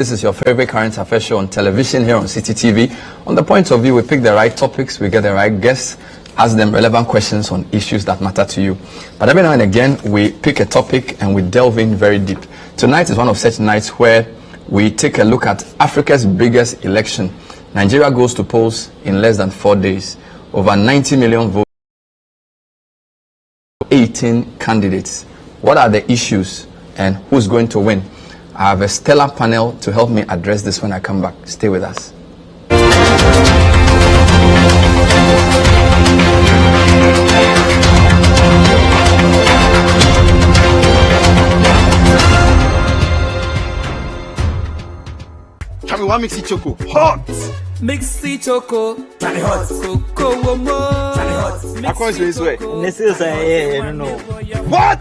This is your favorite current affairs show on television here on City TV. On The Point of View, we pick the right topics, we get the right guests, ask them relevant questions on issues that matter to you. But every now and again, we pick a topic and we delve in very deep. Tonight is one of such nights where we take a look at Africa's biggest election. Nigeria goes to polls in less than 4 days. Over 90 million votes, 18 candidates. What are the issues and who's going to win? I have a stellar panel to help me address this when I come back. Stay with us. Chami, one mixy choco. Hot! Mixy choco. Chani hot. Coco womo. Chani hot. I can't this way. This is I don't know. What?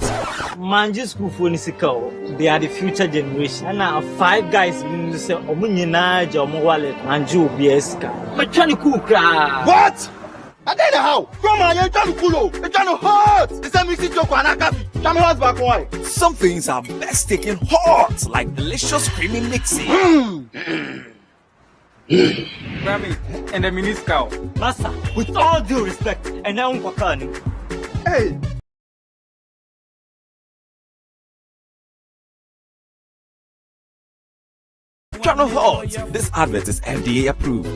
Manji school for Nisikao. They are the future generation. And now 5 guys in the say Omunyina, Jomo Wallet, and Joe Bieska. But Chani Kukra. What? I don't know how. Come on, you're trying to cool. You're trying to hot. It's a mixy choco and a coffee. Chami hot back why? Some things are best taken hot, like delicious creamy mixy. Grammy and the miniscal. Master, with all due respect, and now Wakani. Hey. Channel Hot. This advert is FDA approved.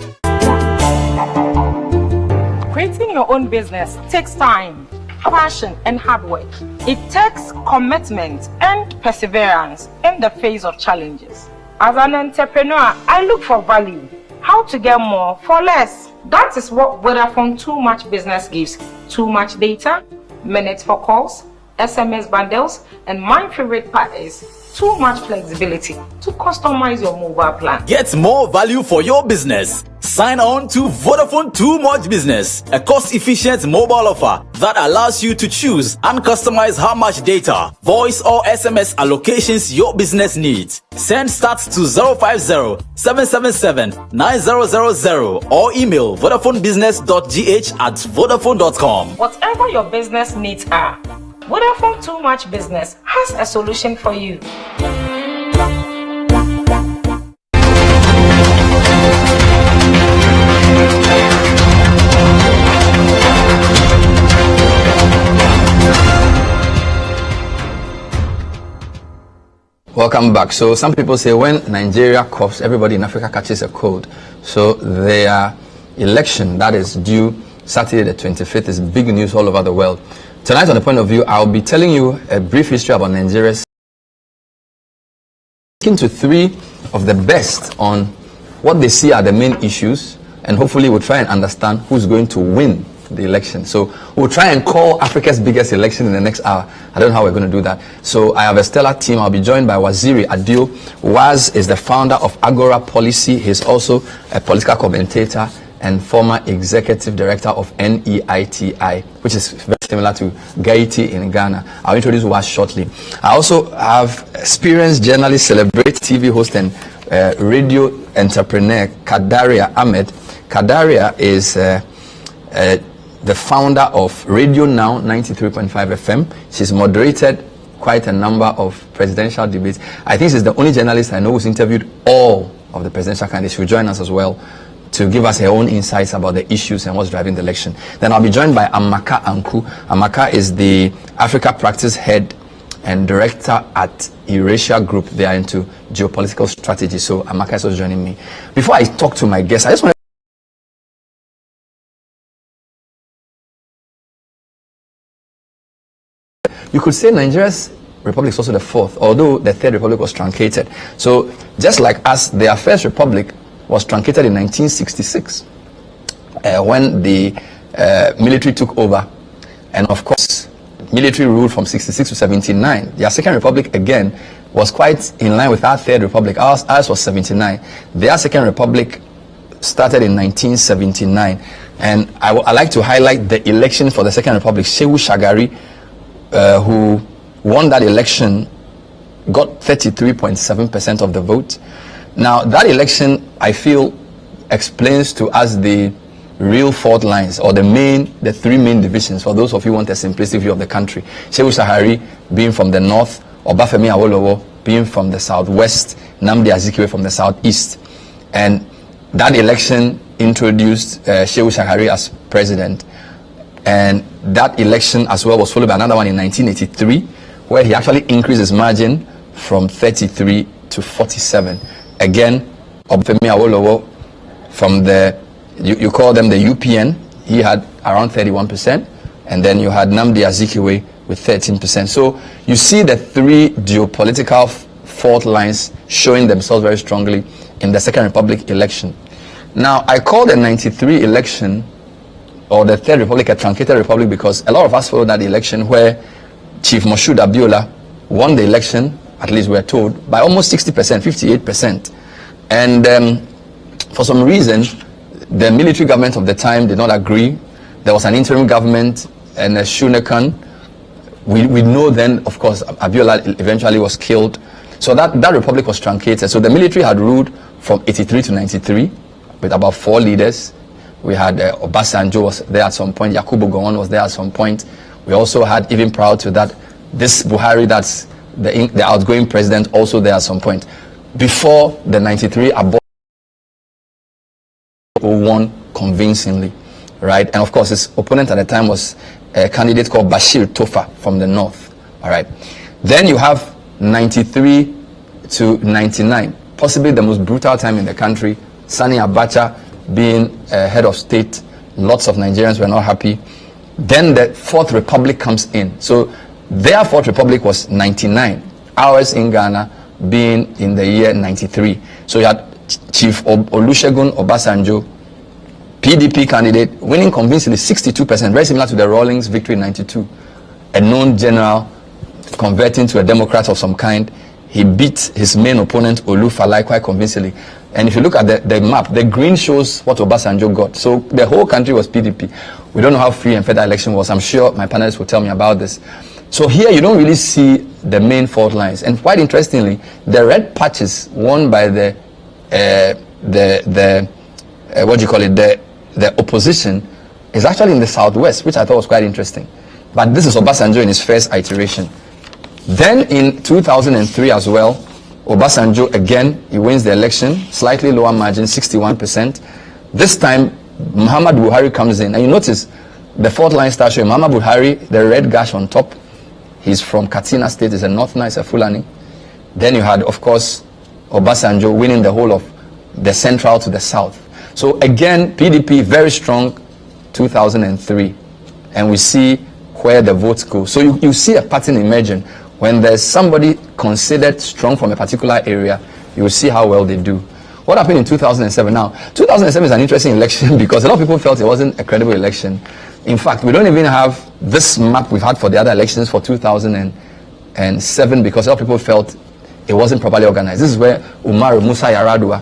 Creating your own business takes time, passion, and hard work. It takes commitment and perseverance in the face of challenges. As an entrepreneur, I look for value. How to get more for less. That is what Vodafone Too Much Business gives. Too much data, minutes for calls, SMS bundles, and my favorite part is too much flexibility to customize your mobile plan. Get more value for your business. Sign on to Vodafone Too Much Business, a cost-efficient mobile offer that allows you to choose and customize how much data, voice or SMS allocations your business needs. Send stats to 050-777-9000 or email vodafonebusiness.gh@vodafone.com. Whatever your business needs are, Vodafone Too Much Business has a solution for you. Welcome back. So some people say when Nigeria coughs, everybody in Africa catches a cold. So their election that is due Saturday the 25th is big news all over the world. Tonight on The Point of View, I'll be telling you a brief history about Nigeria, speaking to 3 of the best on what they see are the main issues, and hopefully we'll try and understand who's going to win the election. So we'll try and call Africa's biggest election in the next hour. I don't know how we're going to do that. So I have a stellar team. I'll be joined by Waziri Adio. Waz is the founder of Agora Policy. He's also a political commentator and former executive director of NEITI, which is very similar to Gaiti in Ghana. I'll introduce Waz shortly. I also have experienced journalist, celebrity TV host, and radio entrepreneur Kadaria Ahmed. Kadaria is the founder of Radio Now 93.5 FM. She's moderated quite a number of presidential debates. I think she's the only journalist I know who's interviewed all of the presidential candidates. She'll join us as well to give us her own insights about the issues and what's driving the election. Then I'll be joined by Amaka Anku. Amaka is the Africa Practice Head and Director at Eurasia Group. They are into geopolitical strategy. So Amaka is also joining me. Before I talk to my guests, I just want you could say Nigeria's republic is also the 4th, although the 3rd republic was truncated. So just like us, their first republic was truncated in 1966 when the military took over. And of course, military ruled from 66 to 79. Their second republic, again, was quite in line with our 3rd republic. Ours was 79. Their second republic started in 1979. And I like to highlight the election for the second republic. Shehu Shagari, who won that election, got 33.7% of the vote. Now, that election, I feel, explains to us the real fault lines, or the 3 main divisions, for those of you who want a simplistic view of the country. Shehu Shagari being from the north, Obafemi Awolowo being from the southwest, Nnamdi Azikiwe from the southeast. And that election introduced Shehu Shagari as president. And that election as well was followed by another one in 1983, where he actually increased his margin from 33 to 47. Again, Obafemi Awolowo from the, you call them the UPN, he had around 31%, and then you had Nnamdi Azikiwe with 13%. So you see the three geopolitical fault lines showing themselves very strongly in the Second Republic election. Now, I call the 93 election, or the Third Republic, a truncated republic, because a lot of us followed that election where Chief Moshood Abiola won the election, at least we're told, by almost 60%, 58%. And for some reason, the military government of the time did not agree. There was an interim government and a Shonekan. We know then, of course, Abiola eventually was killed. So that republic was truncated. So the military had ruled from 83 to 93 with about 4 leaders. We had Obasanjo was there at some point. Yakubu Gowon was there at some point. We also had, even prior to that, this Buhari, that's the outgoing president, also there at some point. Before the 93 abortion won convincingly, right? And of course, his opponent at the time was a candidate called Bashir Tofa from the north, all right? Then you have 93 to 99, possibly the most brutal time in the country. Sani Abacha being head of state, lots of Nigerians were not happy. Then the Fourth Republic comes in. So their Fourth Republic was 99, ours in Ghana being in the year 93. So you had Chief Olusegun Obasanjo, PDP candidate, winning convincingly 62%, very similar to the Rawlings victory in 92. A known general converting to a Democrat of some kind. He beat his main opponent, Olu Falai, quite convincingly. And if you look at the map, the green shows what Obasanjo got. So the whole country was PDP. We don't know how free and fair the election was. I'm sure my panelists will tell me about this. So here you don't really see the main fault lines. And quite interestingly, the red patches won by the opposition is actually in the southwest, which I thought was quite interesting. But this is Obasanjo in his first iteration. Then in 2003 as well, Obasanjo again, he wins the election, slightly lower margin, 61%. This time, Muhammad Buhari comes in, and you notice the fourth line starts showing Muhammad Buhari, the red gash on top. He's from Katsina State, he's a northerner, he's a Fulani. Then you had, of course, Obasanjo winning the whole of the central to the south. So again, PDP very strong, 2003, and we see where the votes go. So you see a pattern emerging. When there's somebody considered strong from a particular area, you will see how well they do. What happened in 2007? Now, 2007 is an interesting election because a lot of people felt it wasn't a credible election. In fact, we don't even have this map we've had for the other elections for 2007 because a lot of people felt it wasn't properly organized. This is where Umaru Musa Yar'Adua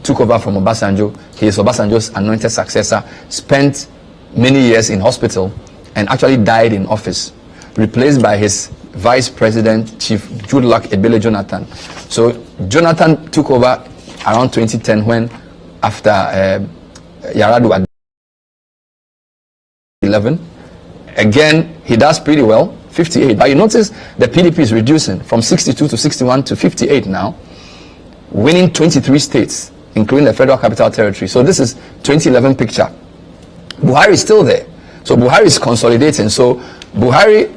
took over from Obasanjo. He is Obasanjo's anointed successor, spent many years in hospital and actually died in office, replaced by his Vice President, Chief Goodluck Ebele Jonathan. So Jonathan took over around 2010 when, after Yar'Adua 11, again, he does pretty well, 58. But you notice the PDP is reducing from 62 to 61 to 58 now, winning 23 states, including the Federal Capital Territory. So this is 2011 picture. Buhari is still there. So Buhari is consolidating. So Buhari,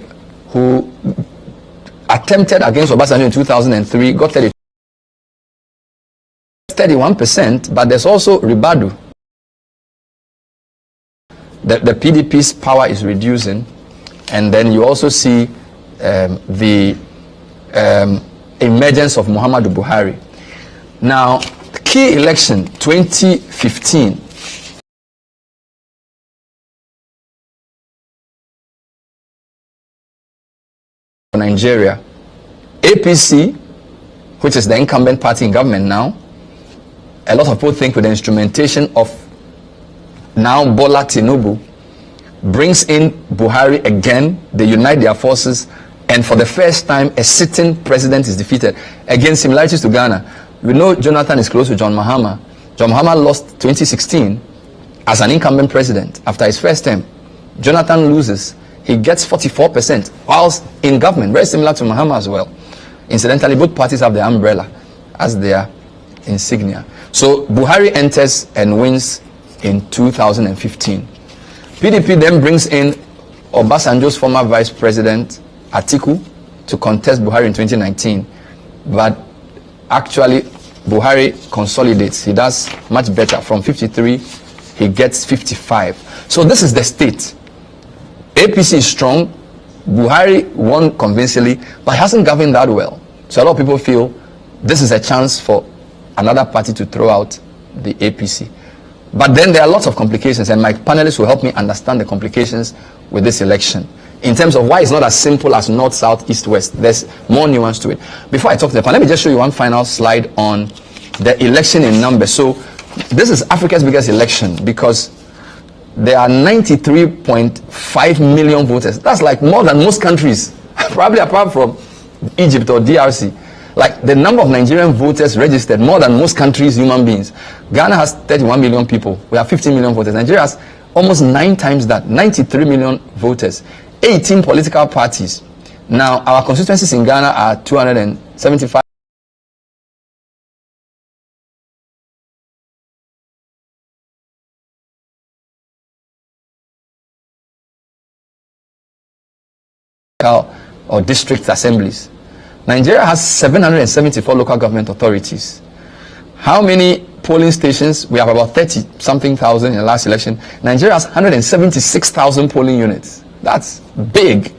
who attempted against Obasanjo in 2003, got 31%, but there's also Ribadu. The PDP's power is reducing, and then you also see the emergence of Muhammadu Buhari. Now, key election 2015. Nigeria, APC, which is the incumbent party in government now, a lot of people think with the instrumentation of now Bola Tinubu, brings in Buhari again. They unite their forces, and for the first time a sitting president is defeated. Again, similarities to Ghana. We know Jonathan is close to John Mahama. John Mahama lost 2016 as an incumbent president after his first term. Jonathan loses. He gets 44%, whilst in government, very similar to Mahama as well. Incidentally, both parties have the umbrella as their insignia. So Buhari enters and wins in 2015. PDP then brings in Obasanjo's former vice president, Atiku, to contest Buhari in 2019. But actually, Buhari consolidates. He does much better. From 53, he gets 55. So this is the state. APC is strong. Buhari won convincingly, but he hasn't governed that well. So a lot of people feel this is a chance for another party to throw out the APC. But then there are lots of complications, and my panelists will help me understand the complications with this election in terms of why it's not as simple as north, south, east, west. There's more nuance to it. Before I talk to the panel, let me just show you one final slide on the election in numbers. So this is Africa's biggest election because there are 93.5 million voters. That's like more than most countries, probably apart from Egypt or DRC. Like the number of Nigerian voters registered, more than most countries' human beings. Ghana has 31 million people. We have 15 million voters. Nigeria has almost 9 times that, 93 million voters. 18 political parties. Now, our constituencies in Ghana are 275. Or district assemblies. Nigeria has 774 local government authorities. How many polling stations? We have about 30 something thousand in the last election. Nigeria has 176,000 polling units. That's big,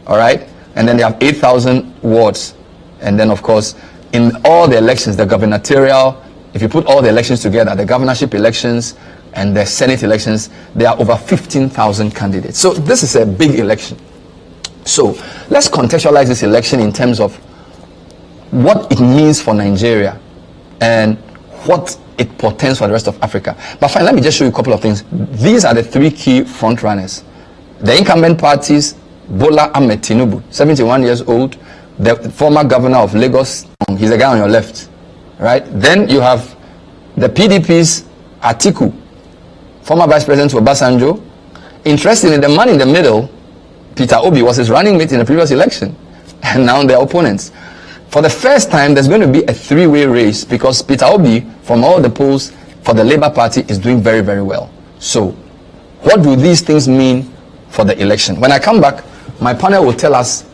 all right? And then they have 8,000 wards. And then, of course, in all the elections, the gubernatorial, if you put all the elections together, the governorship elections and the Senate elections, there are over 15,000 candidates. So this is a big election. So let's contextualize this election in terms of what it means for Nigeria and what it portends for the rest of Africa. But fine, let me just show you a couple of things. These are the 3 key front runners. The incumbent parties, Bola Ahmed Tinubu, 71 years old, the former governor of Lagos, he's the guy on your left, right? Then you have the PDP's Atiku, former vice president of Obasanjo. Interestingly, the man in the middle, Peter Obi, was his running mate in the previous election, and now they're opponents. For the first time, there's going to be a 3-way race because Peter Obi, from all the polls for the Labour Party, is doing very, very well. So, what do these things mean for the election? When I come back, my panel will tell us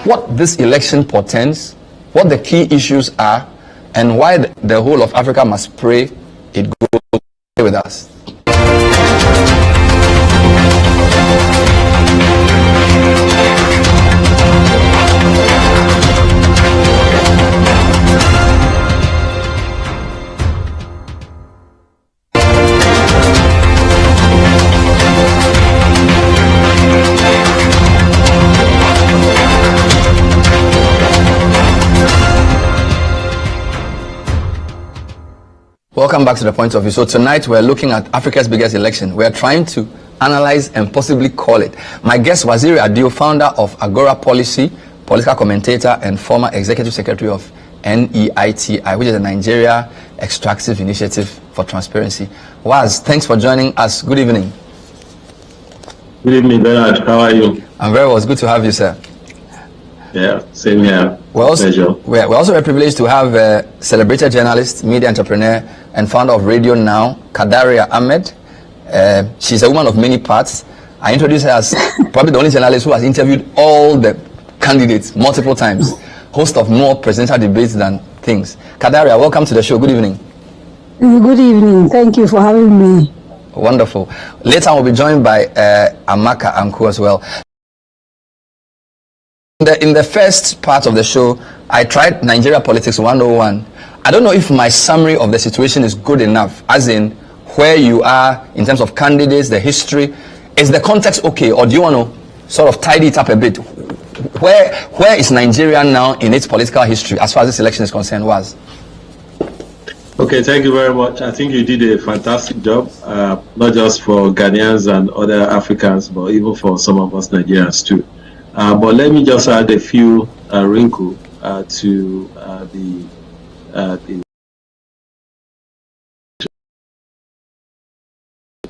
what this election portends, what the key issues are, and why the whole of Africa must pray it goes with us. Welcome back to The Point of View. So tonight we're looking at Africa's biggest election. We're trying to analyze and possibly call it. My guest, Waziri Adio, founder of Agora Policy, political commentator and former executive secretary of NEITI, which is a Nigeria Extractive Initiative for Transparency. Waz, thanks for joining us. Good evening. Good evening, Bernard. How are you? I'm very well. It's good to have you, sir. Yeah, same here. We're also very privileged to have a celebrated journalist, media entrepreneur, and founder of Radio Now, Kadaria Ahmed. She's a woman of many parts. I introduce her as probably the only journalist who has interviewed all the candidates multiple times. Host of more presidential debates than things. Kadaria, welcome to the show. Good evening. Good evening. Thank you for having me. Wonderful. Later, we'll be joined by Amaka Anku as well. In the first part of the show, I tried Nigeria Politics 101. I don't know if my summary of the situation is good enough, as in where you are in terms of candidates, the history. Is the context okay, or do you want to sort of tidy it up a bit? Where is Nigeria now in its political history as far as this election is concerned? Was? Okay, thank you very much. I think you did a fantastic job, not just for Ghanaians and other Africans, but even for some of us Nigerians too. But let me just add a few wrinkles to the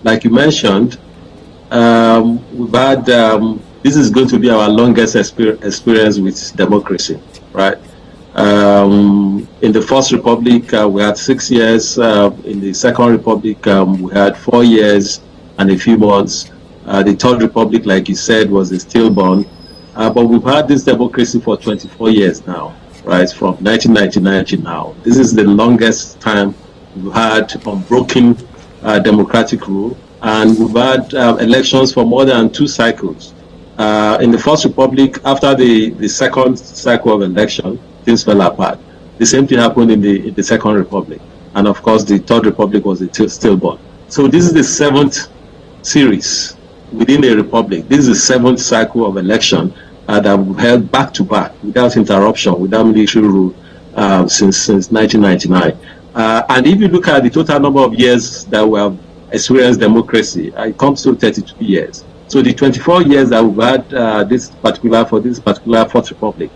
like you mentioned, we've had this is going to be our longest experience with democracy, right? In the First Republic, we had 6 years. In the Second Republic, we had 4 years and a few months. The Third Republic, like you said, was a stillborn. But we've had this democracy for 24 years now, right, from 1999 to now. This is the longest time we've had unbroken democratic rule. And we've had elections for more than 2 cycles. In the First Republic, after the second cycle of election, things fell apart. The same thing happened in the Second Republic. And of course, the Third Republic was stillborn. So this is the 7th series within the Republic. This is the 7th cycle of election that we've held back to back, without interruption, without military rule, since 1999. And if you look at the total number of years that we have experienced democracy, it comes to 32 years. So the 24 years that we've had this particular Fourth Republic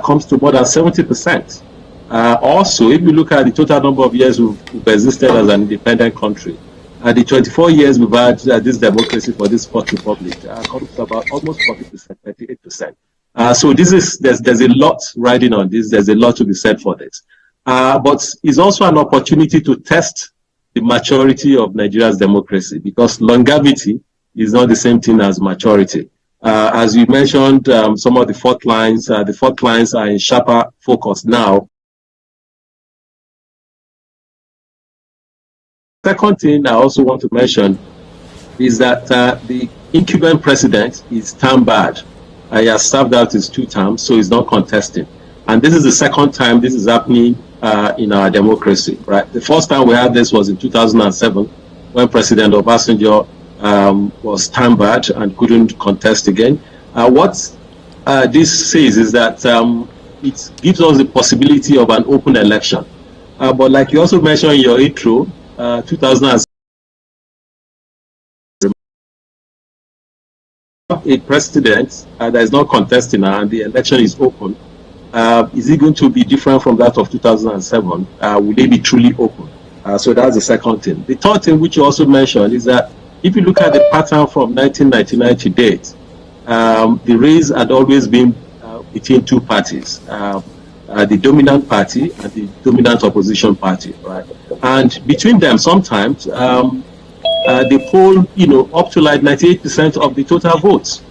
comes to more than 70%. Also, if you look at the total number of years we've existed as an independent country, the 24 years we've had this democracy for this Fourth Republic comes to about almost 40%, 38%. So there's a lot riding on this. There's a lot to be said for this. But it's also an opportunity to test the maturity of Nigeria's democracy, because longevity is not the same thing as maturity. As you mentioned, some of the fault lines are in sharper focus now. Second thing I also want to mention is that the incumbent president is term barred. He has served out his 2 terms, so he's not contesting. And this is the second time this is happening in our democracy, right? The first time we had this was in 2007, when President Obasanjo was term barred and couldn't contest again. What this says is that it gives us the possibility of an open election. But like you also mentioned in your intro, 2007, a president that is not contesting and the election is open. Is it going to be different from that of 2007? Will it be truly open? So that's the second thing. The third thing, which you also mentioned, is that if you look at the pattern from 1999 to date, the race had always been between 2 parties, the dominant party and the dominant opposition party, right? And between them, sometimes they poll, up to like 98% of the total votes,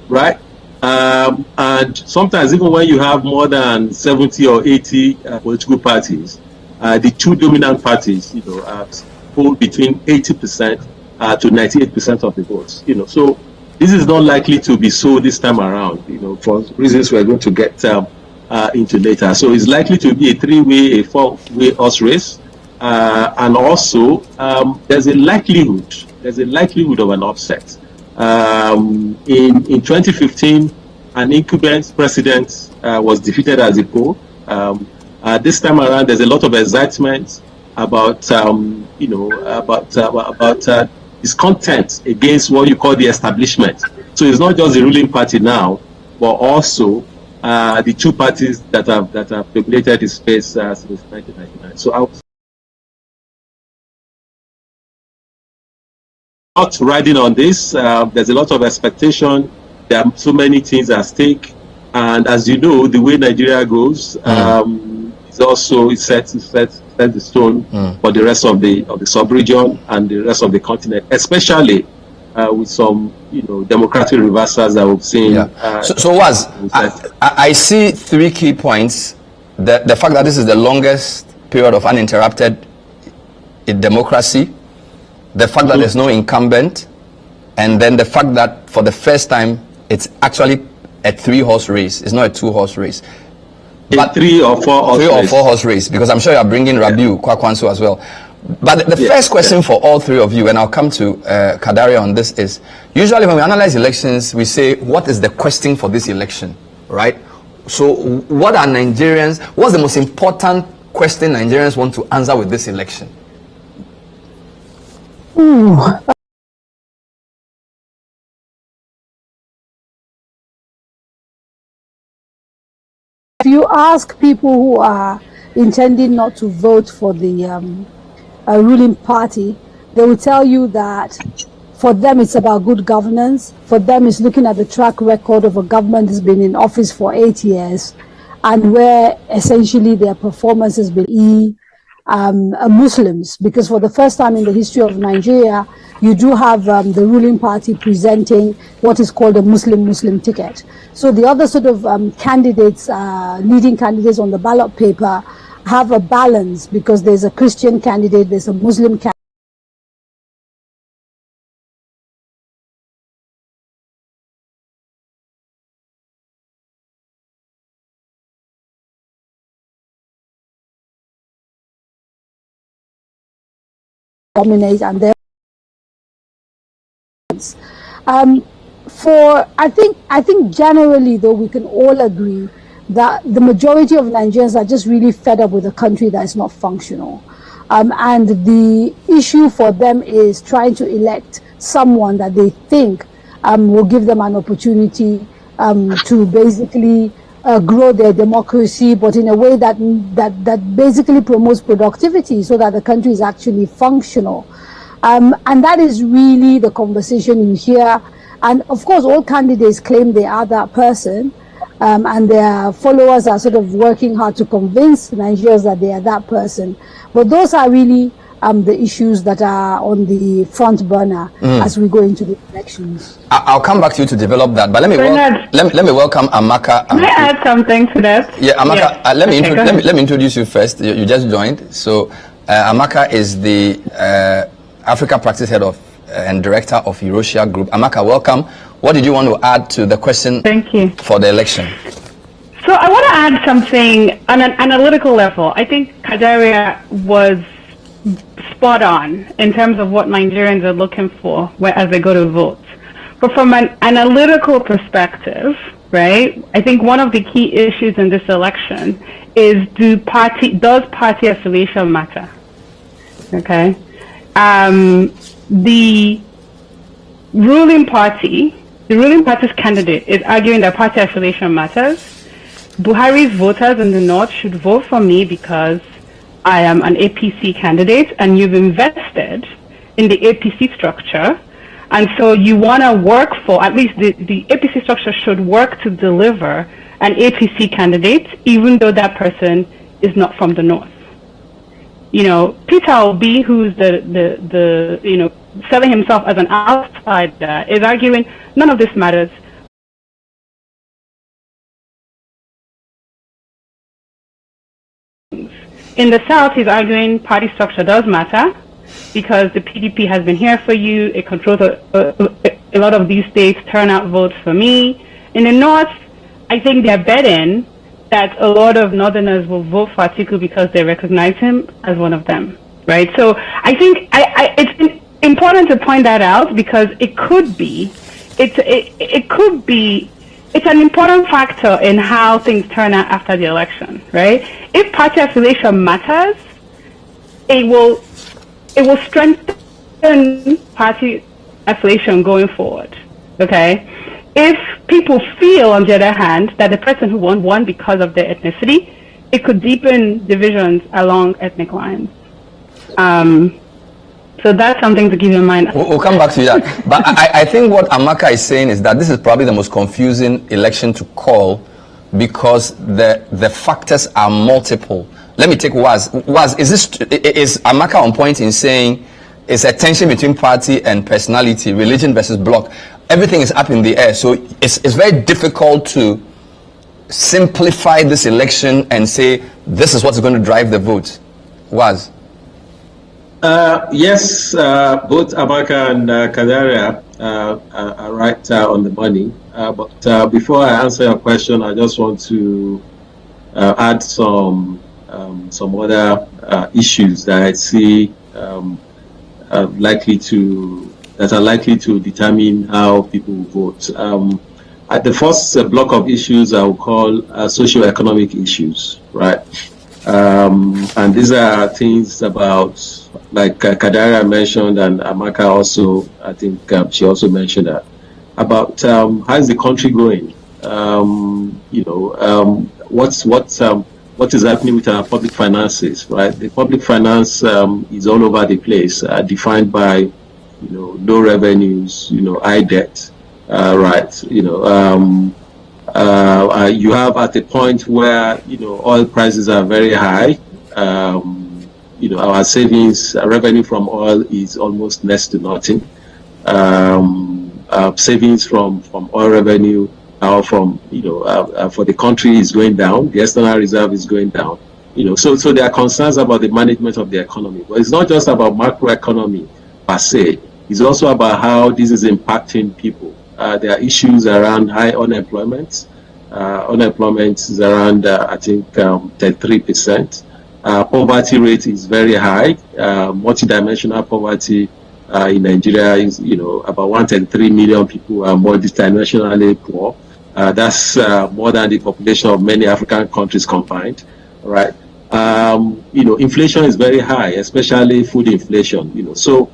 right? And sometimes even when you have more than 70 or 80 political parties, the 2 dominant parties, poll between 80% to 98% of the votes. So this is not likely to be so this time around, for reasons we're going to get into later. So it's likely to be a 3-way, a 4-way horse race. And also, there's a likelihood of an upset. In 2015, an incumbent president was defeated as a poll. This time around, there's a lot of excitement about his content against what you call the establishment. So it's not just the ruling party now, but also the 2 parties that have dominated his space since 1999. So not riding on this. There's a lot of expectation. There are so many things at stake, and as you know, the way Nigeria goes, it's also it sets the stone for the rest of the sub-region and the rest of the continent, especially with some democratic reversals that we've seen. I see 3 key points: the fact that this is the longest period of uninterrupted democracy, the fact that there's no incumbent, and then the fact that for the first time it's actually a 3-horse race. It's not a 2-horse race. But 3 or 4 horse race, because I'm sure you're bringing Rabiu Kwakwanso as well. But the first question for all 3 of you, and I'll come to Kadaria on this, is usually when we analyze elections, we say, what is the question for this election, right? So what's the most important question Nigerians want to answer with this election? If you ask people who are intending not to vote for the ruling party, they will tell you that for them it's about good governance. For them it's looking at the track record of a government that's been in office for 8 years and where essentially their performance has been Muslims, because for the first time in the history of Nigeria, you do have the ruling party presenting what is called a Muslim ticket. So the other sort of candidates, leading candidates on the ballot paper, have a balance, because there's a Christian candidate, there's a Muslim candidate. Dominate, and there I think generally, though, we can all agree that the majority of Nigerians are just really fed up with a country that is not functional, and the issue for them is trying to elect someone that they think will give them an opportunity to basically grow their democracy, but in a way that basically promotes productivity, so that the country is actually functional. And that is really the conversation you hear. And of course, all candidates claim they are that person, and their followers are sort of working hard to convince Nigerians that they are that person. But those are really the issues that are on the front burner as we go into the elections. I'll come back to you to develop that, but let me welcome Amaka. Can I add something to that? Yeah, Amaka. Yes. Let me introduce you first. You just joined, so Amaka is the Africa Practice Head of and Director of Eurasia Group. Amaka, welcome. What did you want to add to the question? Thank you. For the election? So I want to add something on an analytical level. I think Kadaria was spot on in terms of what Nigerians are looking for as they go to vote. But from an analytical perspective, right, I think one of the key issues in this election is does party affiliation matter? Okay. The ruling party's candidate is arguing that party affiliation matters. Buhari's voters in the north should vote for me because I am an APC candidate, and you've invested in the APC structure, and so you want to work for, at least the APC structure should work to deliver an APC candidate, even though that person is not from the north. You know, Peter Obi, who's the selling himself as an outsider, is arguing none of this matters. In the South, he's arguing party structure does matter because the PDP has been here for you. It controls a lot of these states. Turnout votes for me. In the North, I think they're betting that a lot of Northerners will vote for Atiku because they recognize him as one of them, right? So I think it's important to point that out because it could be, it's an important factor in how things turn out after the election, right? If party affiliation matters, it will strengthen party affiliation going forward, okay? If people feel, on the other hand, that the person who won because of their ethnicity, it could deepen divisions along ethnic lines. So that's something to keep in mind. We'll come back to that. But I think what Amaka is saying is that this is probably the most confusing election to call because the factors are multiple. Let me take Waz. Waz, is Amaka on point in saying it's a tension between party and personality, religion versus bloc? Everything is up in the air. So it's very difficult to simplify this election and say this is what's going to drive the vote. Waz? Yes, both Amaka and Kadaria are right on the money. But before I answer your question, I just want to add some other issues that I see that are likely to determine how people vote. At the first block of issues, I will call socio-economic issues, right? And these are things about, like Kadaria mentioned, and Amaka also, I think she also mentioned that, about how is the country going? What is happening with our public finances, right? The public finance is all over the place, defined by, low revenues, high debt, right? You have at the point where, oil prices are very high. Our savings revenue from oil is almost next to nothing. Savings from oil revenue for the country is going down. The external reserve is going down. So there are concerns about the management of the economy. But it's not just about macroeconomy per se. It's also about how this is impacting people. There are issues around high unemployment. Unemployment is around, 33%. Poverty rate is very high. Multidimensional poverty in Nigeria is, about 103 million people are multidimensionally poor. That's more than the population of many African countries combined, right? Inflation is very high, especially food inflation. So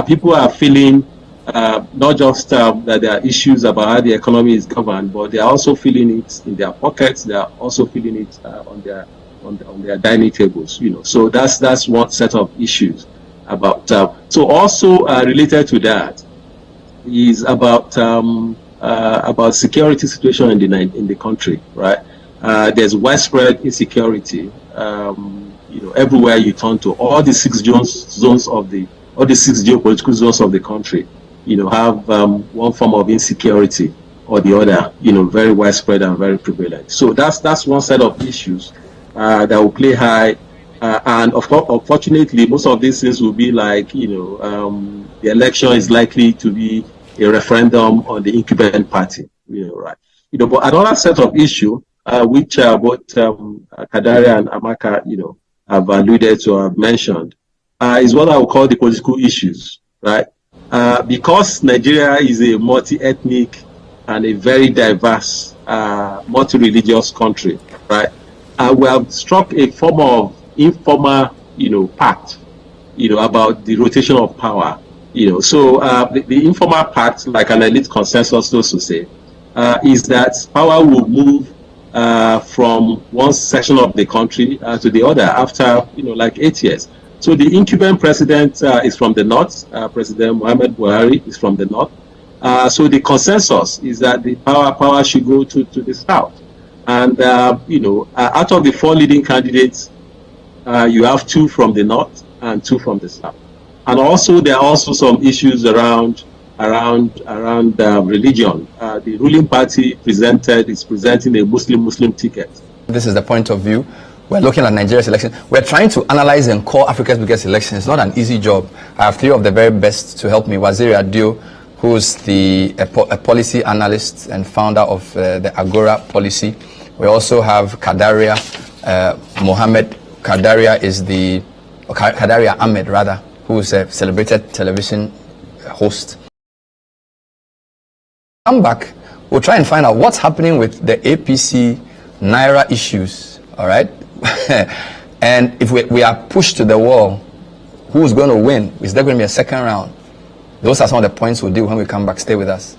people are feeling not just that there are issues about how the economy is governed, but they are also feeling it in their pockets. They are also feeling it on their dining tables. So that's one set of issues about. So also related to that is about security situation in the country, right? There's widespread insecurity. Everywhere you turn to, all the six geopolitical zones of the country, have one form of insecurity or the other, very widespread and very prevalent. So that's one set of issues that will play high. And unfortunately, most of these things will be like, the election is likely to be a referendum on the incumbent party, right? But another set of issue, which both Kadaria and Amaka, have alluded to or have mentioned, is what I would call the political issues, right? Because Nigeria is a multi-ethnic and a very diverse, multi-religious country, right? We have struck a form of informal, pact, about the rotation of power, So the informal pact, like an elite consensus, so to say, is that power will move from one section of the country to the other after, like 8 years. So the incumbent president is from the north. President Muhammad Buhari is from the north. So the consensus is that the power should go to the south. And, out of the 4 leading candidates, you have 2 from the north and 2 from the south. And also, there are also some issues around religion. The ruling party is presenting a Muslim ticket. This is the point of view. We're looking at Nigeria's election. We're trying to analyze and call Africa's biggest election. It's not an easy job. I have 3 of the very best to help me. Waziri Adio, who's a policy analyst and founder of the Agora policy. We also have Kadaria Mohammed. Kadaria Ahmed, rather, who's a celebrated television host. Come back, we'll try and find out what's happening with the APC Naira issues, all right? And if we are pushed to the wall, who's going to win? Is there going to be a second round? Those are some of the points we'll do when we come back. Stay with us.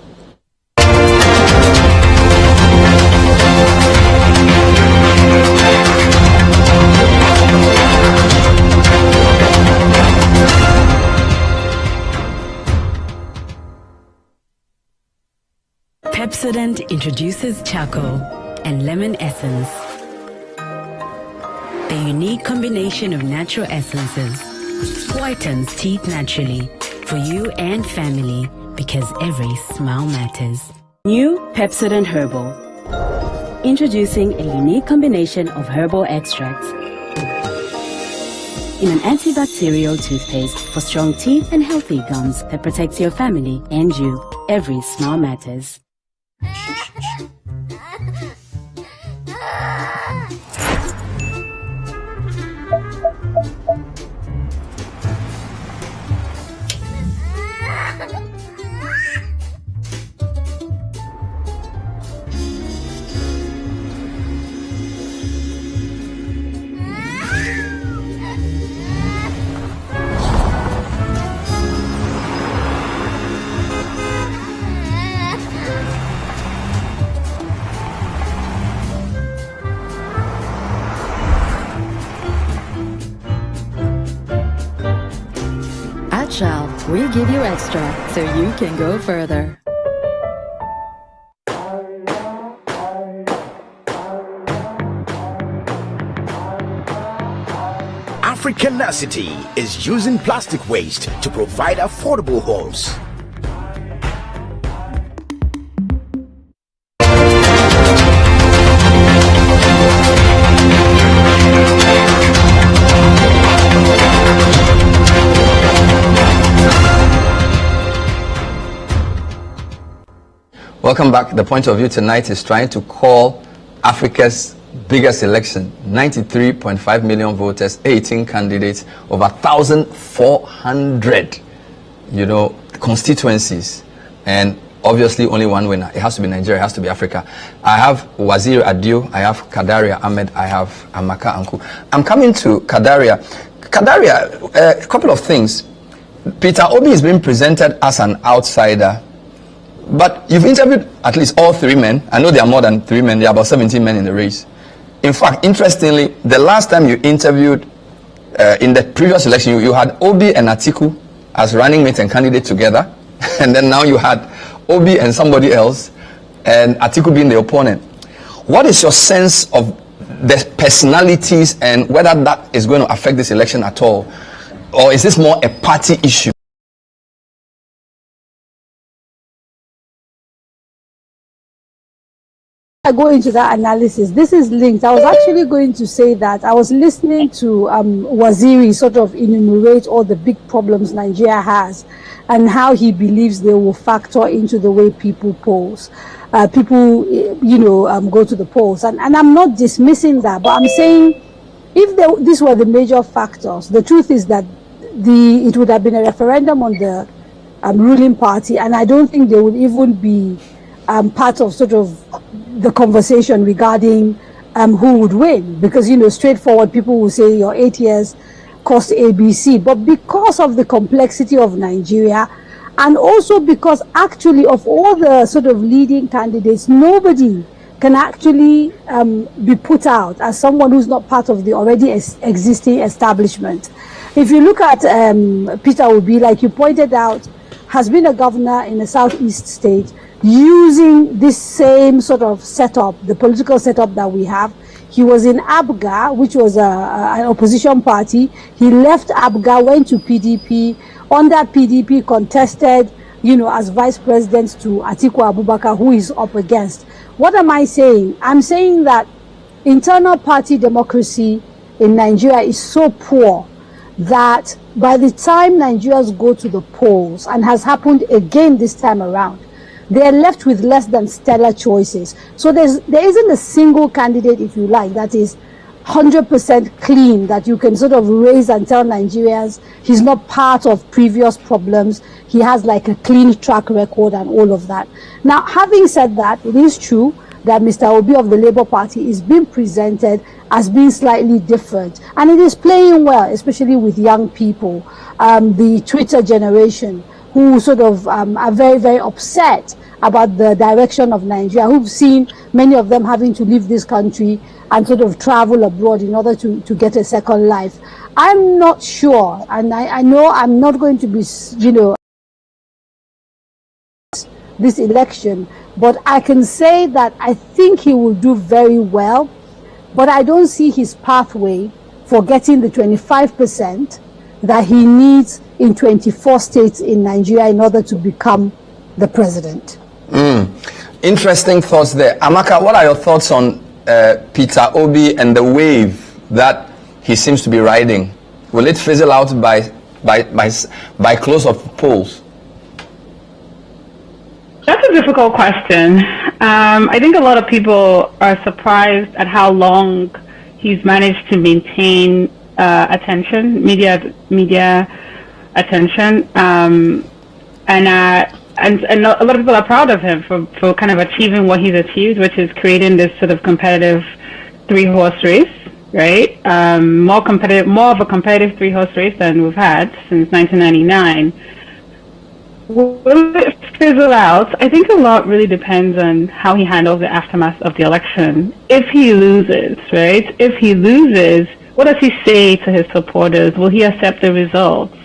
Pepsodent introduces charcoal and lemon essence. The unique combination of natural essences whitens teeth naturally for you and family because every smile matters. New Pepsodent Herbal. Introducing a unique combination of herbal extracts in an antibacterial toothpaste for strong teeth and healthy gums that protects your family and you. Every smile matters. We give you extra so you can go further. Africanacity is using plastic waste to provide affordable homes. Welcome back. The point of view tonight is trying to call Africa's biggest election. 93.5 million voters, 18 candidates, over 1,400, constituencies, and obviously only one winner. It has to be Nigeria, it has to be Africa. I have Waziri Adio, I have Kadaria Ahmed, I have Amaka Anku. I'm coming to Kadaria. Kadaria, a couple of things. Peter Obi is being presented as an outsider, but you've interviewed at least all three men. I know there are more than 3 men. There are about 17 men in the race. In fact, interestingly, the last time you interviewed in the previous election, you had Obi and Atiku as running mates and candidates together. And then now you had Obi and somebody else, and Atiku being the opponent. What is your sense of the personalities and whether that is going to affect this election at all? Or is this more a party issue? I go into that analysis. This is linked. I was actually going to say that I was listening to Waziri sort of enumerate all the big problems Nigeria has and how he believes they will factor into the way people polls. Go to the polls. And I'm not dismissing that, but I'm saying if these were the major factors, the truth is that it would have been a referendum on the ruling party, and I don't think they would even be part of sort of the conversation regarding who would win, because straightforward people will say your 8 years cost ABC. But because of the complexity of Nigeria, and also because actually of all the sort of leading candidates, nobody can actually be put out as someone who's not part of the already existing establishment. If you look at Peter Obi, like you pointed out, has been a governor in a southeast state, using this same sort of setup, the political setup that we have. He was in ABGA, which was an opposition party. He left ABGA, went to PDP. Under PDP, contested, as vice president to Atiku Abubakar, who is up against. What am I saying? I'm saying that internal party democracy in Nigeria is so poor that by the time Nigerians go to the polls, and has happened again this time around, they are left with less than stellar choices. So there isn't a single candidate, if you like, that is 100% clean, that you can sort of raise and tell Nigerians he's not part of previous problems. He has like a clean track record and all of that. Now, having said that, it is true that Mr. Obi of the Labour Party is being presented as being slightly different. And it is playing well, especially with young people, the Twitter generation, who sort of are very, very upset about the direction of Nigeria, who've seen many of them having to leave this country and sort of travel abroad in order to get a second life. I'm not sure, and I know I'm not going to be, this election, but I can say that I think he will do very well, but I don't see his pathway for getting the 25% that he needs in 24 states in Nigeria in order to become the president. Interesting thoughts there. Amaka, what are your thoughts on Peter Obi and the wave that he seems to be riding? Will it fizzle out by close of polls? That's a difficult question. I think a lot of people are surprised at how long he's managed to maintain attention, media attention, and a lot of people are proud of him for kind of achieving what he's achieved, which is creating this sort of competitive 3-horse race, right? More of a competitive 3-horse race than we've had since 1999. Will it fizzle out? I think a lot really depends on how he handles the aftermath of the election. If he loses, right? If he loses, what does he say to his supporters? Will he accept the results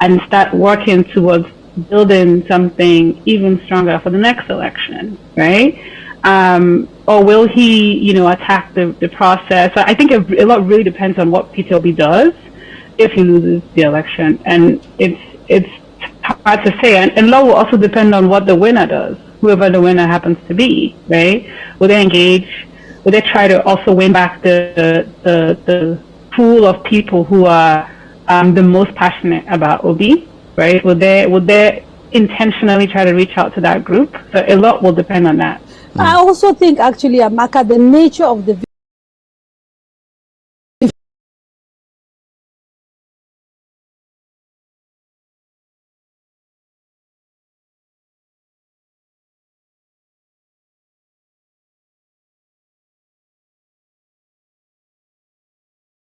and start working towards building something even stronger for the next election, right? Or will he, attack the process? So I think a lot really depends on what Peter Obi does. if he loses the election. And it's hard to say. And a lot will also depend on what the winner does, whoever the winner happens to be, right? Will they engage? Will they try to also win back the pool of people who are the most passionate about Obi, right? Would they intentionally try to reach out to that group? So a lot will depend on that. I also think, actually, Amaka, the nature of the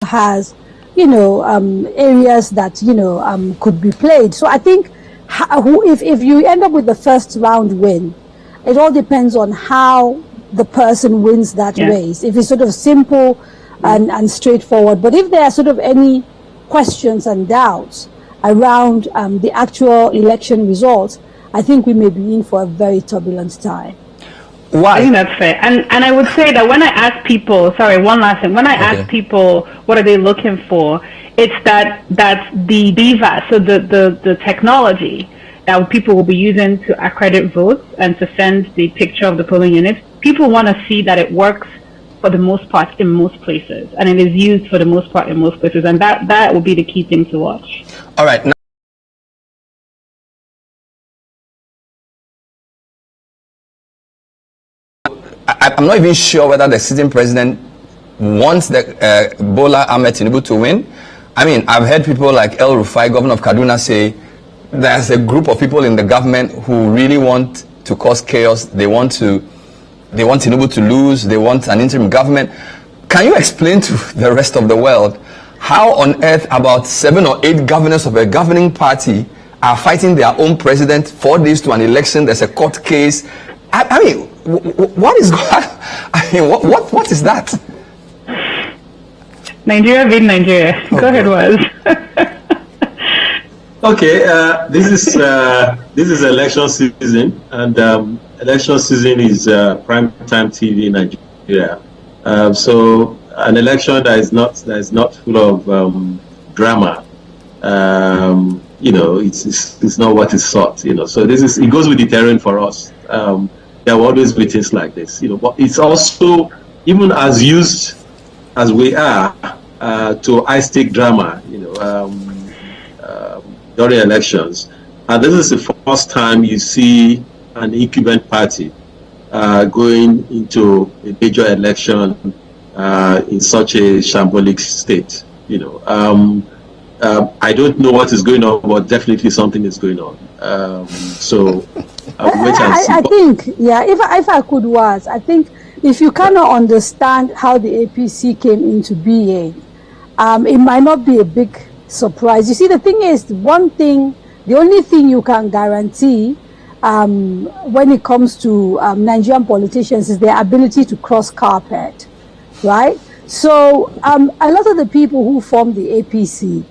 has, areas that, could be played. So I think if you end up with the first round win, it all depends on how the person wins that race. If it's sort of simple and straightforward. But if there are sort of any questions and doubts around the actual election results, I think we may be in for a very turbulent time. Why? I think that's fair. And I would say that when I ask people, sorry, one last thing. When I ask people what are they looking for, it's that the DVAS, so the technology that people will be using to accredit votes and to send the picture of the polling unit. People want to see that it works for the most part in most places, and it is used for the most part in most places, and that will be the key thing to watch. All right. Now, I'm not even sure whether the sitting president wants the Bola Ahmed Tinubu to win. I mean, I've heard people like El Rufai, governor of Kaduna, say there's a group of people in the government who really want to cause chaos. They want Tinubu to lose. They want an interim government. Can you explain to the rest of the world how on earth about 7 or 8 governors of a governing party are fighting their own president 4 days to an election? There's a court case. I mean, what is going on? I mean, what is that? Nigeria being Nigeria. Okay. Go ahead, Waz. Okay, this is election season, and election season is prime time TV in Nigeria. So an election that is not full of drama. It's not what is sought. So it goes with the terrain for us. There will always be things like this. But it's also, even as used as we are to high-stake drama. During elections, and this is the first time you see an incumbent party going into a major election in such a shambolic state. I don't know what is going on, but definitely something is going on. I think, if I could was, I think if you cannot understand how the APC came into being, it might not be a big surprise. You see, the thing is, the only thing you can guarantee when it comes to Nigerian politicians is their ability to cross carpet, right? So a lot of the people who form the APC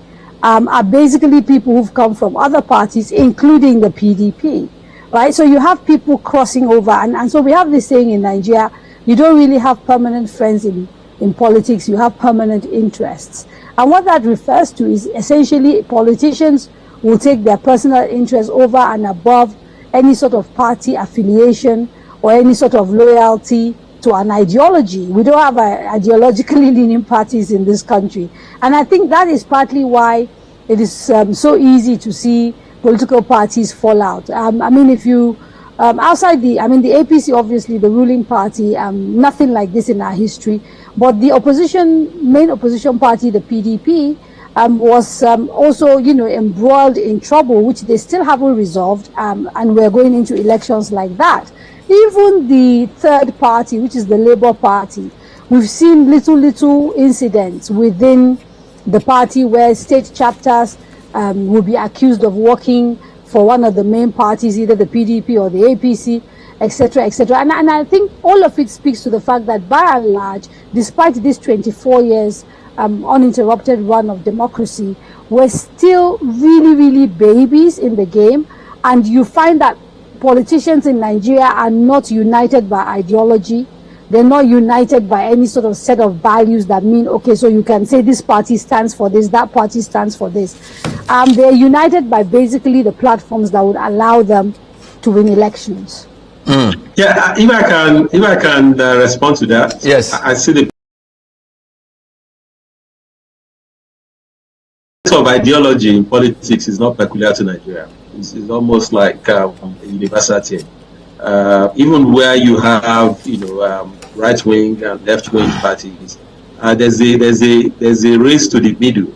are basically people who've come from other parties, including the PDP, right? So you have people crossing over, and so we have this saying in Nigeria: you don't really have permanent friends in politics, you have permanent interests. And what that refers to is essentially politicians will take their personal interests over and above any sort of party affiliation or any sort of loyalty to an ideology. We don't have ideologically leaning parties in this country. And I think that is partly why it is so easy to see political parties fall out. If you outside the APC, obviously the ruling party, nothing like this in our history. But the main opposition party, the PDP, was also, embroiled in trouble, which they still haven't resolved, and we're going into elections like that. Even the third party, which is the Labour Party, we've seen little incidents within the party where state chapters will be accused of working for one of the main parties, either the PDP or the APC, etc., etc. And I think all of it speaks to the fact that, by and large, despite this 24 years uninterrupted run of democracy, we're still really babies in the game. And you find that politicians in Nigeria are not united by ideology. They're not united by any sort of set of values that mean, okay, so you can say this party stands for this, that party stands for this. They're united by basically the platforms that would allow them to win elections. Yeah, if I can respond to that. Yes. I see the of ideology in politics is not peculiar to Nigeria. It's almost like a universal thing. Even where you have, right wing and left wing parties, there's a race to the middle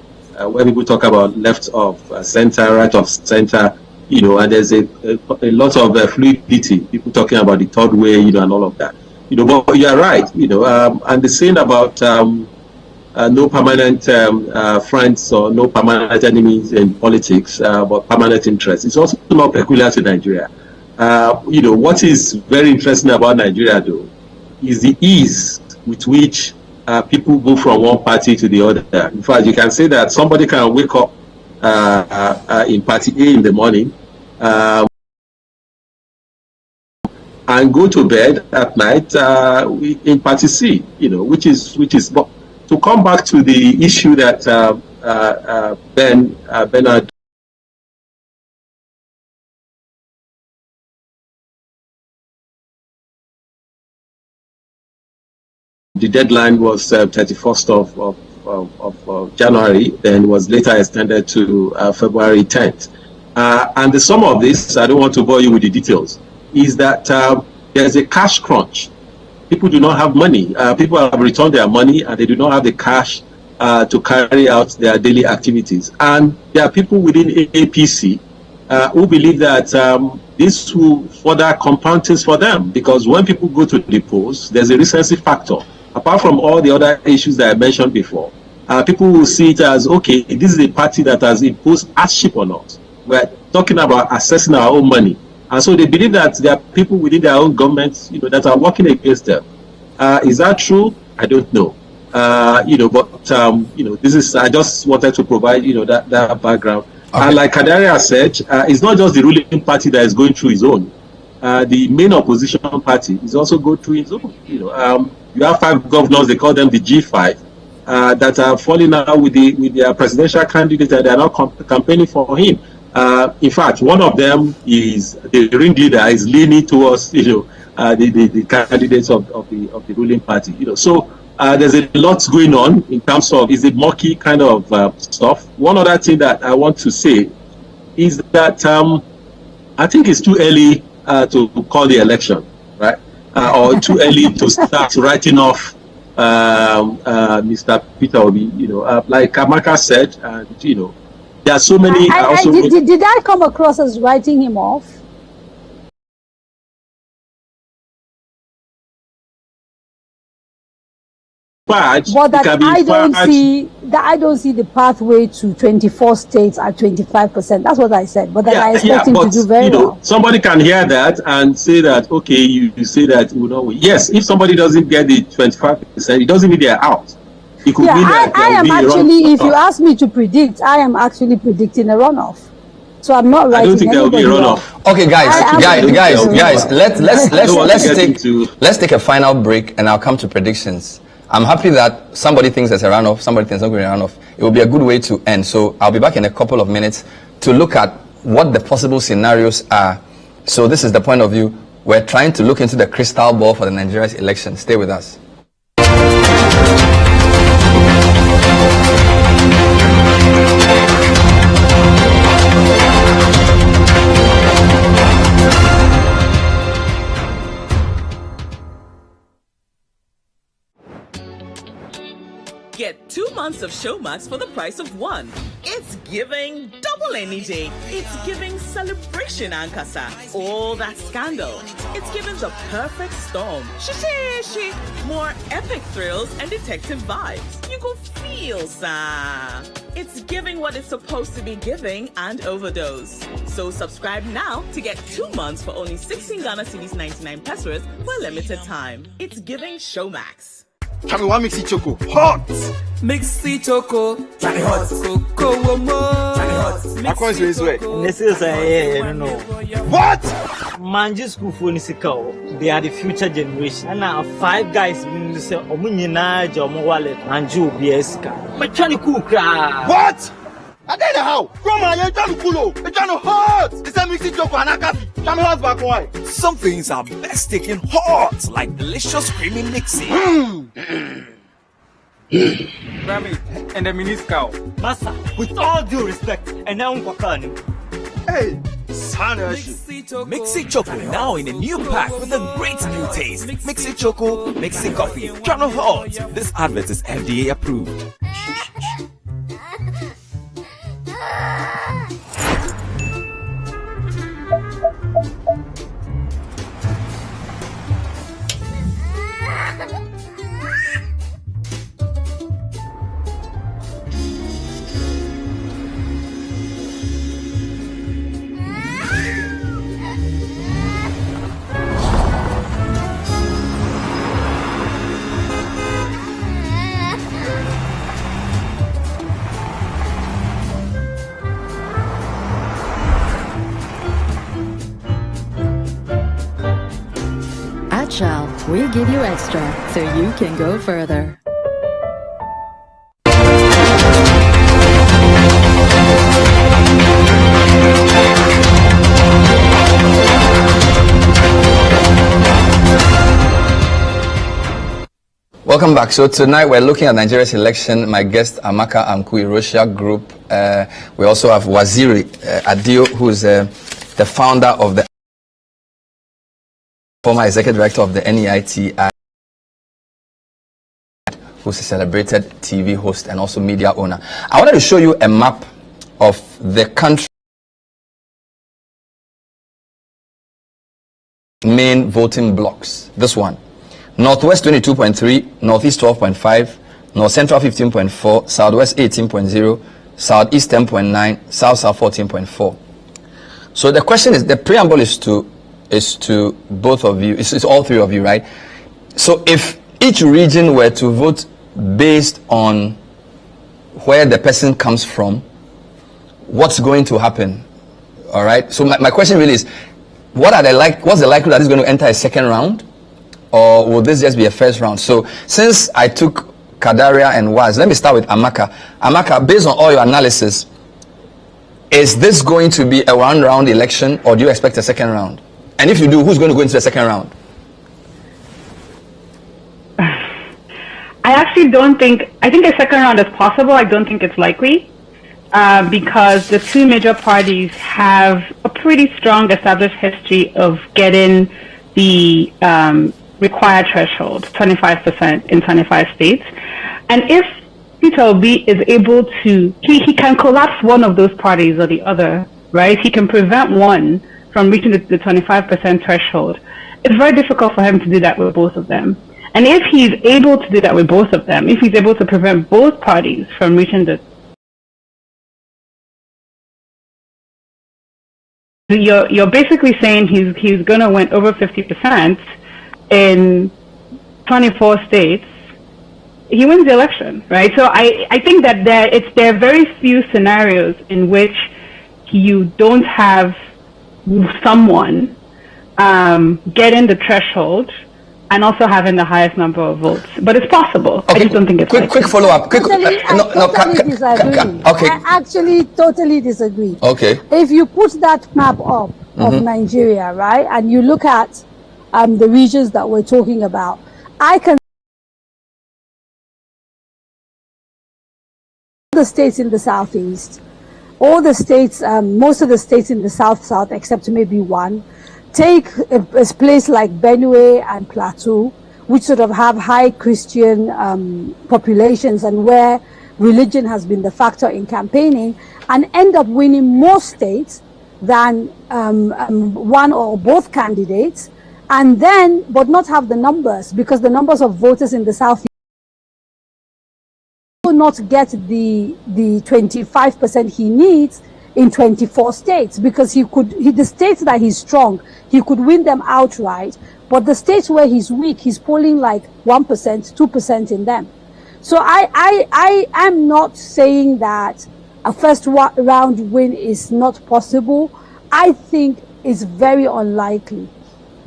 where people talk about left of center, right of center, and there's a lot of fluidity. People talking about the third way, and all of that. But you are right, and the saying about no permanent friends or no permanent enemies in politics, but permanent interests. It's also not peculiar to Nigeria. What is very interesting about Nigeria, though, is the ease with which people move from one party to the other. In fact, you can say that somebody can wake up in party A in the morning and go to bed at night in party C, which is. But to come back to the issue that Bernard the deadline was 31st of January, then was later extended to February 10th. And the sum of this, I don't want to bore you with the details, is that there's a cash crunch. People do not have money. People have returned their money and they do not have the cash to carry out their daily activities. And there are people within APC who believe that this will further compound things for them, because when people go to the polls, there's a recency factor. Apart from all the other issues that I mentioned before, people will see it as, okay, this is a party that has imposed hardship on us. We're talking about assessing our own money. And so they believe that there are people within their own governments, that are working against them. Is that true? I don't know. This is, I just wanted to provide, that background. Okay. And like Kadaria said, it's not just the ruling party that is going through its own. The main opposition party is also going through its own. You have 5 governors, they call them the G5, that are falling out with their presidential candidate, and they are not campaigning for him. In fact, one of them is the ringleader is leaning towards the candidates of the ruling party. So there's a lot going on in terms of is it murky kind of stuff. One other thing that I want to say is that I think it's too early to call the election, right? Or too early to start writing off Mr. Peter Obi. Like Amaka said, there are so many. Did I come across as writing him off? But that I don't see the pathway to 24 states at 25%. That's what I said. But I expect him to do very well. Somebody can hear that and say that, okay, you say that you know. Yes, if somebody doesn't get the 25%, it doesn't mean they're out. It could mean that I am actually, if you ask me to predict, I am actually predicting a runoff. So I'm not writing. I don't think there will be a runoff. Okay, guys, let's take a final break and I'll come to predictions. I'm happy that somebody thinks there's a runoff, somebody thinks there's not going to be a runoff. It will be a good way to end. So I'll be back in a couple of minutes to look at what the possible scenarios are. So this is the point of view. We're trying to look into the crystal ball for the Nigeria's election. Stay with us. Get 2 months of Showmax for the price of one. It's giving double energy. It's giving celebration Ankasa. All that scandal. It's giving the perfect storm. Shishi. More epic thrills and detective vibes. You go feel sa. It's giving what it's supposed to be giving and overdose. So subscribe now to get 2 months for only 16 Ghana cedis 99 pesos for a limited time. It's giving Showmax. Tell me one mixy choco hot. Mixy choco, Johnny hot. Akon is his way. This is no. What? Manji school for Nisikao. They are the future generation. And now 5 guys in the same Omunina, Jomo Wallet, and Joe Bieska. But Johnny Cook. What? I don't know how. Come on, you're trying to cool. You're trying to hurt. It's a mixing joke on a coffee. Tell me what's back why. Some things are best taken hot, like delicious creamy mixing. Grammy, and the miniscal. Massa, with all due respect, and now I'm Hey, son. Mixi Choco now in a new pack with a great new taste. Mixi Choco, Mixi Coffee, Channel Hot. This advert is FDA approved. Shell, we give you extra so you can go further. Welcome back. So tonight we're looking at Nigeria's election. My guest Amaka Ankui, Rosia Group. We also have Waziri Adio, who's the founder of the former executive director of the NEIT, who's a celebrated TV host and also media owner. I wanted to show you a map of the country main voting blocks. This one. Northwest 22.3, Northeast 12.5, North Central 15.4, Southwest 18.0, Southeast 10.9, South 14.4. So the question is, the preamble is to both of you, it's all three of you, right? So if each region were to vote based on where the person comes from, what's going to happen? All right. So my question really is, what's the likelihood that it's going to enter a second round, or will this just be a first round? So since I took Kadaria and Waz, let me start with Amaka. Amaka, based on all your analysis, is this going to be a one-round election, or do you expect a second round? And if you do, who's going to go into the second round? I actually I think a second round is possible. I don't think it's likely because the two major parties have a pretty strong established history of getting the required threshold, 25% in 25 states. And if Peter Obi is able to, he can collapse one of those parties or the other, right? He can prevent one from reaching the 25% threshold. It's very difficult for him to do that with both of them. And if he's able to do that with both of them, if he's able to prevent both parties from reaching you're basically saying he's going to win over 50% in 24 states, he wins the election, right? So I think that there are very few scenarios in which you don't have someone getting the threshold and also having the highest number of votes. But it's possible. Okay. I just don't think it's quick follow-up. I disagree. Okay. I actually totally disagree. Okay. If you put that map up of Nigeria, right, and you look at the regions that we're talking about, I can the states in the southeast, all the states, most of the states in the south except maybe one. Take a place like Benue and Plateau, which sort of have high Christian populations and where religion has been the factor in campaigning, and end up winning more states than one or both candidates, and then but not have the numbers, because the numbers of voters in the south will not get the 25% he needs in 24 states, because the states that he's strong, he could win them outright, but the states where he's weak, he's polling like 1%, 2% in them. So I am not saying that a first round win is not possible, I think it's very unlikely,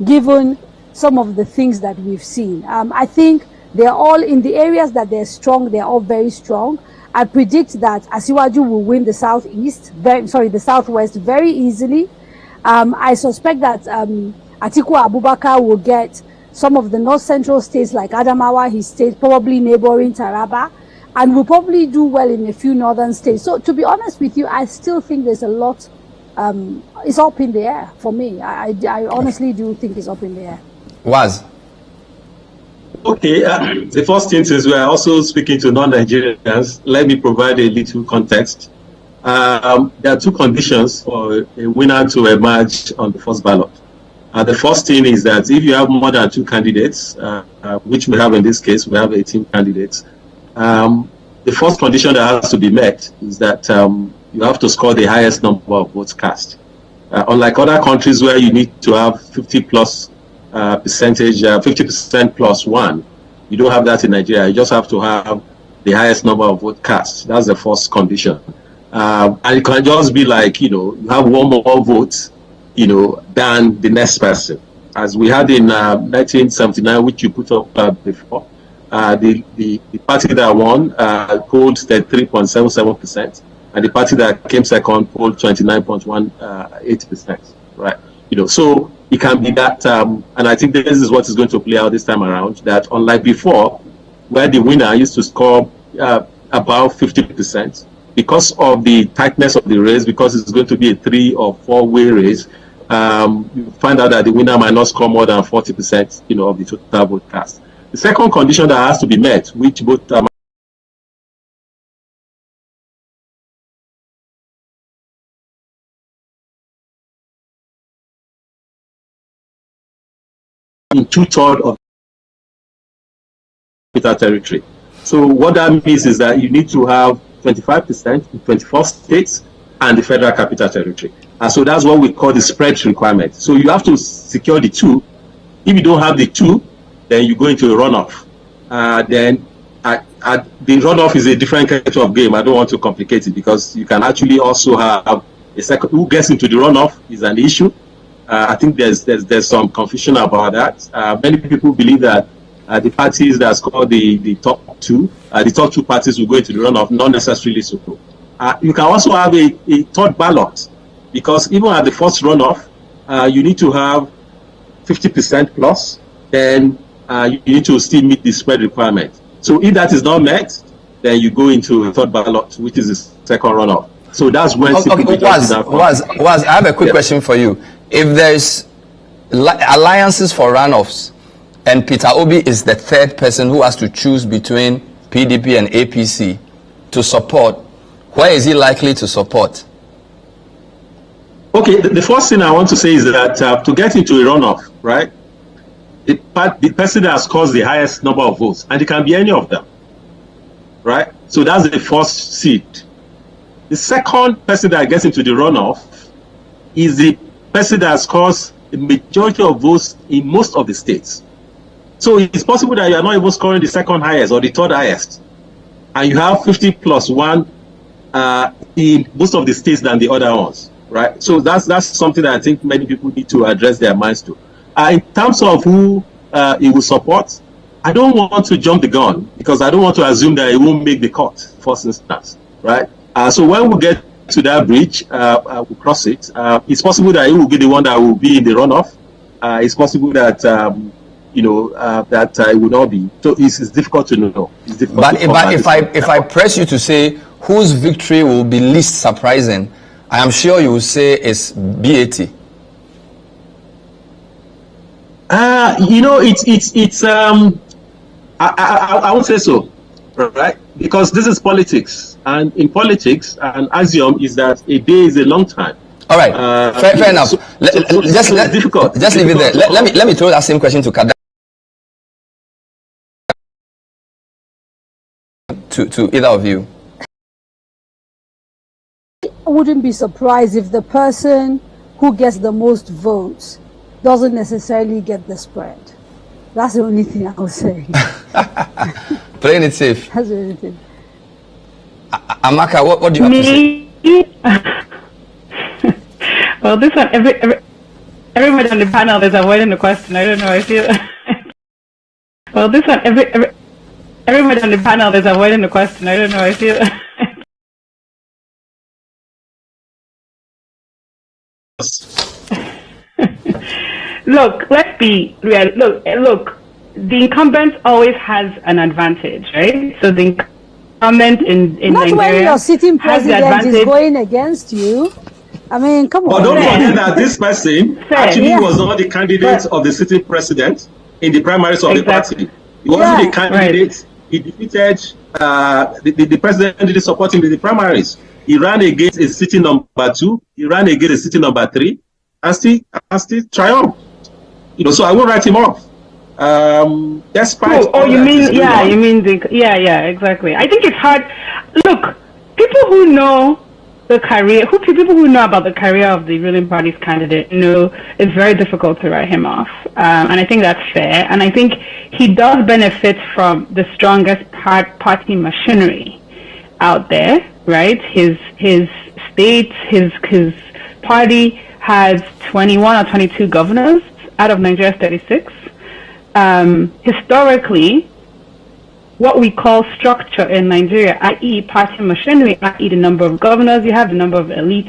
given some of the things that we've seen. I think they're all in the areas that they're strong. They're all very strong. I predict that Asiwaju will win the the Southwest very easily. I suspect that Atiku Abubakar will get some of the north central states like Adamawa, his state, probably neighboring Taraba, and will probably do well in a few northern states. So to be honest with you, I still think there's a lot, it's up in the air for me. I honestly do think it's up in the air. Was? Okay, the first thing is we are also speaking to non-Nigerians. Let me provide a little context. There are two conditions for a winner to emerge on the first ballot. The first thing is that if you have more than 2 candidates, which we have in this case, we have 18 candidates, the first condition that has to be met is that you have to score the highest number of votes cast. Unlike other countries where you need to have 50% plus 1, you don't have that in Nigeria. You just have to have the highest number of votes cast. That's the first condition. And it can just be like, you have one more vote, than the next person. As we had in 1979, which you put up before, the party that won polled 33.77%, and the party that came second polled 29.18%. Right? So it can be that, and I think this is what is going to play out this time around. That unlike before, where the winner used to score about 50%, because of the tightness of the race, because it's going to be a 3 or 4-way race, you find out that the winner might not score more than 40%, of the total vote cast. The second condition that has to be met, which both in 2/3 of capital territory. So what that means is that you need to have 25% in 24 states and the Federal Capital Territory. So that's what we call the spread requirement. So you have to secure the 2. If you don't have the 2, then you go into a runoff. Then the runoff is a different kind of game. I don't want to complicate it, because you can actually also have a second. Who gets into the runoff is an issue. I think there's some confusion about that. Many people believe that the parties that score the top 2 parties will go into the runoff, not necessarily so. You can also have a third ballot, because even at the first runoff, you need to have 50% plus, then you need to still meet the spread requirement. So if that is not met, then you go into a third ballot, which is the second runoff. So that's when... I have a quick question for you. If there's alliances for runoffs, and Peter Obi is the third person who has to choose between PDP and APC to support, where is he likely to support? Okay, the first thing I want to say is that to get into a runoff, right, the person that scores the highest number of votes, and it can be any of them, right? So that's the first seed. The second person that gets into the runoff is the person that scores the majority of votes in most of the states. So it's possible that you are not even scoring the second highest or the third highest, and you have 50 plus 1 in most of the states than the other ones, right? So that's something that I think many people need to address their minds to. In terms of who he will support, I don't want to jump the gun, because I don't want to assume that he won't make the cut, for instance, right? So when we get to that bridge, we'll cross it. It's possible that he will be the one that will be in the runoff. It's possible that that it will not be. So it's difficult to know. It's difficult. But if I press you to say whose victory will be least surprising, I am sure you will say it's BAT. I won't say so, right? Because this is politics, and in politics, an axiom is that a day is a long time. All right, fair enough. Just leave it there. Let me throw that same question to Kada. To either of you. I wouldn't be surprised if the person who gets the most votes doesn't necessarily get the spread. That's the only thing I will say. Playing it safe. That's the only thing. Amaka, what do you have to say? Well, this one, everybody on the panel is avoiding the question. I don't know. I feel. Well, this one, everybody on the panel is avoiding the question. I don't know. I feel. Look, let's be real. Look. The incumbent always has an advantage, right? So the incumbent in Not Nigeria when your sitting has the president is advantage. going against you. I mean, come But on. don't forget that this person actually was not the candidate of the sitting president in the primaries of the party. He wasn't the candidate. He defeated the president didn't support him in the primaries. He ran against a sitting number 2. He ran against a sitting number 3, and still triumphed. You know, so I won't write him off. Despite exactly. I think it's hard. Look, people who know the career, people who know about the career of the ruling party's candidate know it's very difficult to write him off, and I think that's fair. And I think he does benefit from the strongest party machinery out there, right? His state, his party has 21 or 22 governors out of Nigeria's 36. Historically, what we call structure in Nigeria, i.e. party machinery, i.e. the number of governors you have, the number of elite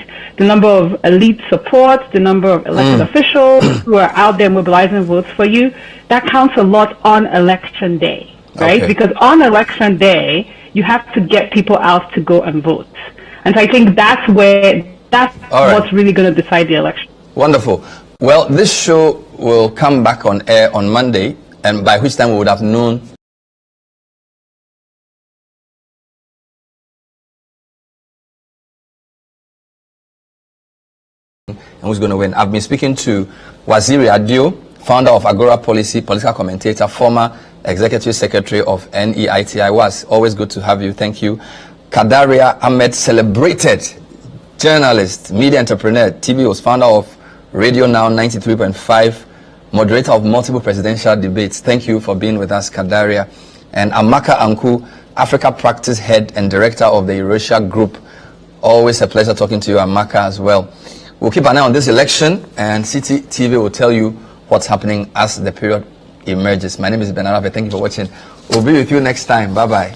support, the number of elected officials who are out there mobilizing votes for you, that counts a lot on election day, right? Okay. Because on election day, you have to get people out to go and vote. And so I think that's what's really going to decide the election. Wonderful. Well, this show will come back on air on Monday, and by which time we would have known and who's going to win. I've been speaking to Waziri Adio, founder of Agora Policy, political commentator, former executive secretary of NEITI. Was always good to have you. Thank you. Kadaria Ahmed, celebrated journalist, media entrepreneur, TV host, founder of Radio Now 93.5, moderator of multiple presidential debates. Thank you for being with us, Kadaria. And Amaka Anku, Africa Practice Head and Director of the Eurasia Group. Always a pleasure talking to you, Amaka, as well. We'll keep an eye on this election, and City TV will tell you what's happening as the period emerges. My name is Ben Arafe. Thank you for watching. We'll be with you next time. Bye-bye.